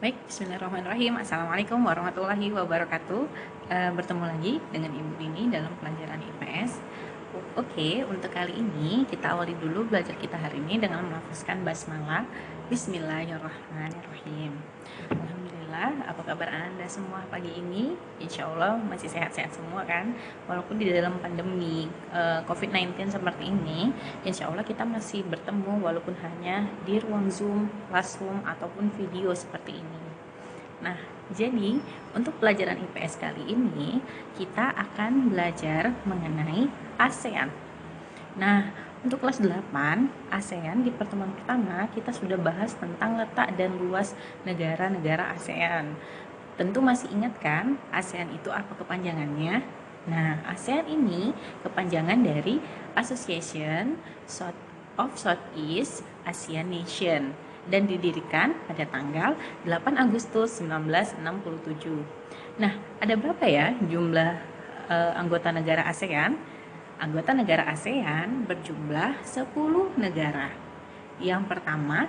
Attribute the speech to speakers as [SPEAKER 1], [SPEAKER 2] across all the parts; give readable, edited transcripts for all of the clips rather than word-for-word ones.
[SPEAKER 1] Baik, bismillahirrahmanirrahim. Assalamualaikum warahmatullahi wabarakatuh. Bertemu lagi dengan Ibu Rini dalam pelajaran IPS. Oke, untuk kali ini kita awali dulu belajar kita hari ini dengan melafazkan basmalah. Bismillahirrahmanirrahim. Alhamdulillah, apa kabar Anda semua pagi ini? Insya Allah masih sehat-sehat semua kan? Walaupun di dalam pandemi COVID-19 seperti ini, insya Allah kita masih bertemu walaupun hanya di ruang Zoom, Classroom, ataupun video seperti ini. Nah, jadi untuk pelajaran IPS kali ini kita akan belajar mengenai ASEAN. Nah, untuk kelas 8 ASEAN di pertemuan pertama kita sudah bahas tentang letak dan luas negara-negara ASEAN. Tentu masih ingat kan ASEAN itu apa kepanjangannya? Nah, ASEAN ini kepanjangan dari Association of Southeast Asian Nation dan didirikan pada tanggal 8 Agustus 1967. Nah, ada berapa ya jumlah anggota negara ASEAN? Anggota negara ASEAN berjumlah 10 negara. Yang pertama,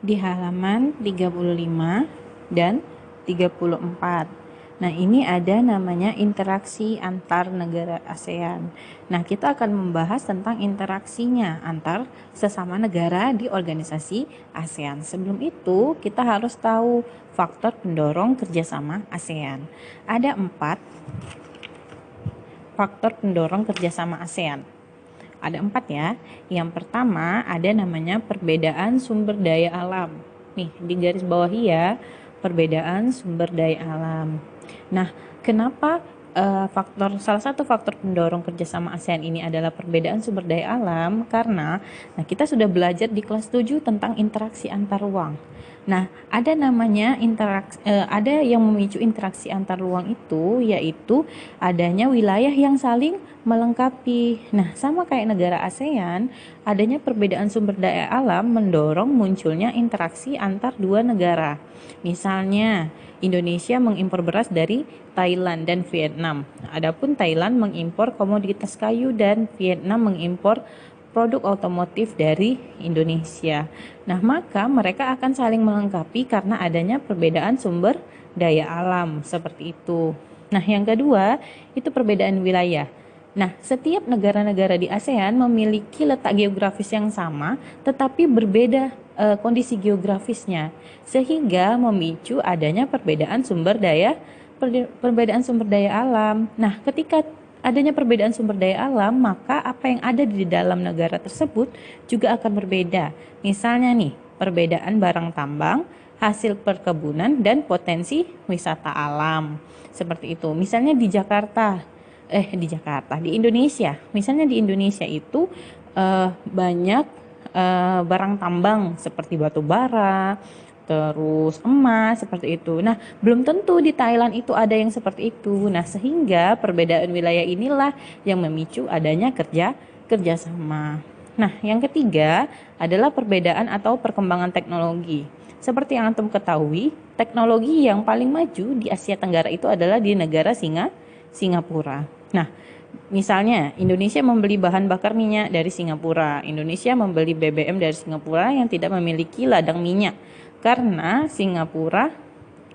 [SPEAKER 1] di halaman 35 dan 34. Nah, ini ada namanya interaksi antar negara ASEAN. Nah, kita akan membahas tentang interaksinya antar sesama negara di organisasi ASEAN. Sebelum itu, kita harus tahu faktor pendorong kerjasama ASEAN. Ada 4 faktor pendorong kerjasama ASEAN. Ada 4 ya. Yang pertama ada namanya perbedaan sumber daya alam. Nih, di garis bawahi ya, perbedaan sumber daya alam. Nah, kenapa salah satu faktor pendorong kerjasama ASEAN ini adalah perbedaan sumber daya alam? Karena kita sudah belajar di kelas 7 tentang interaksi antar ruang. Nah, ada namanya ada yang memicu interaksi antar ruang itu, yaitu adanya wilayah yang saling melengkapi. Nah, sama kayak negara ASEAN, adanya perbedaan sumber daya alam mendorong munculnya interaksi antar dua negara. Misalnya, Indonesia mengimpor beras dari Thailand dan Vietnam. Adapun Thailand mengimpor komoditas kayu dan Vietnam mengimpor produk otomotif dari Indonesia. Nah, maka mereka akan saling melengkapi karena adanya perbedaan sumber daya alam seperti itu. Nah, yang kedua itu perbedaan wilayah. Nah, setiap negara-negara di ASEAN memiliki letak geografis yang sama tetapi berbeda kondisi geografisnya, sehingga memicu adanya perbedaan sumber daya alam. Nah, ketika adanya perbedaan sumber daya alam, maka apa yang ada di dalam negara tersebut juga akan berbeda. Misalnya nih, perbedaan barang tambang, hasil perkebunan, dan potensi wisata alam. Seperti itu. Misalnya di Indonesia. Misalnya di Indonesia itu banyak barang tambang seperti batu bara, terus emas, seperti itu. Nah, belum tentu di Thailand itu ada yang seperti itu. Nah, sehingga perbedaan wilayah inilah yang memicu adanya kerjasama. Nah, yang ketiga adalah perbedaan atau perkembangan teknologi. Seperti yang antum ketahui, teknologi yang paling maju di Asia Tenggara itu adalah di negara Singapura. Nah, misalnya Indonesia membeli bahan bakar minyak dari Singapura, Indonesia membeli BBM dari Singapura yang tidak memiliki ladang minyak karena Singapura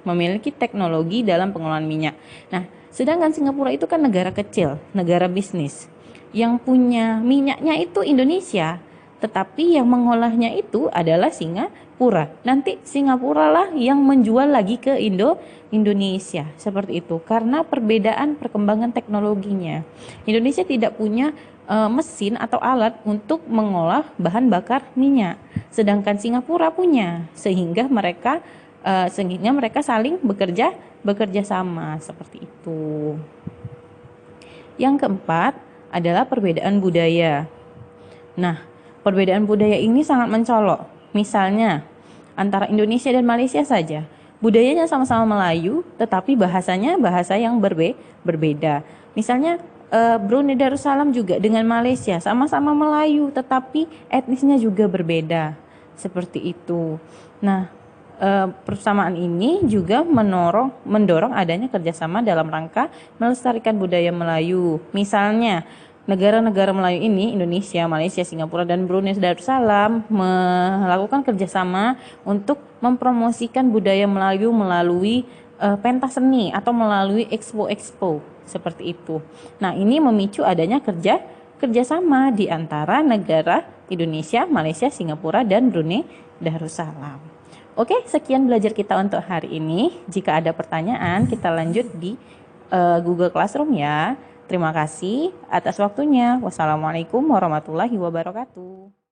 [SPEAKER 1] memiliki teknologi dalam pengelolaan minyak. Nah, sedangkan Singapura itu kan negara kecil, negara bisnis. Yang punya minyaknya itu Indonesia, tetapi yang mengolahnya itu adalah Singapura. Nanti Singapura lah yang menjual lagi ke Indonesia. Seperti itu. Karena perbedaan perkembangan teknologinya. Indonesia tidak punya mesin atau alat untuk mengolah bahan bakar minyak. Sedangkan Singapura punya. Sehingga mereka saling bekerja sama. Seperti itu. Yang keempat adalah perbedaan budaya. Nah, perbedaan budaya ini sangat mencolok. Misalnya, antara Indonesia dan Malaysia saja. Budayanya sama-sama Melayu, tetapi bahasanya bahasa yang berbeda. Misalnya, Brunei Darussalam juga dengan Malaysia, sama-sama Melayu, tetapi etnisnya juga berbeda. Seperti itu. Nah, persamaan ini juga mendorong adanya kerjasama dalam rangka melestarikan budaya Melayu. Misalnya, negara-negara Melayu ini, Indonesia, Malaysia, Singapura, dan Brunei Darussalam melakukan kerjasama untuk mempromosikan budaya Melayu melalui pentas seni atau melalui expo-expo seperti itu. Nah, ini memicu adanya kerjasama di antara negara Indonesia, Malaysia, Singapura, dan Brunei Darussalam. Oke, sekian belajar kita untuk hari ini. Jika ada pertanyaan, kita lanjut di Google Classroom ya. Terima kasih atas waktunya. Wassalamualaikum warahmatullahi wabarakatuh.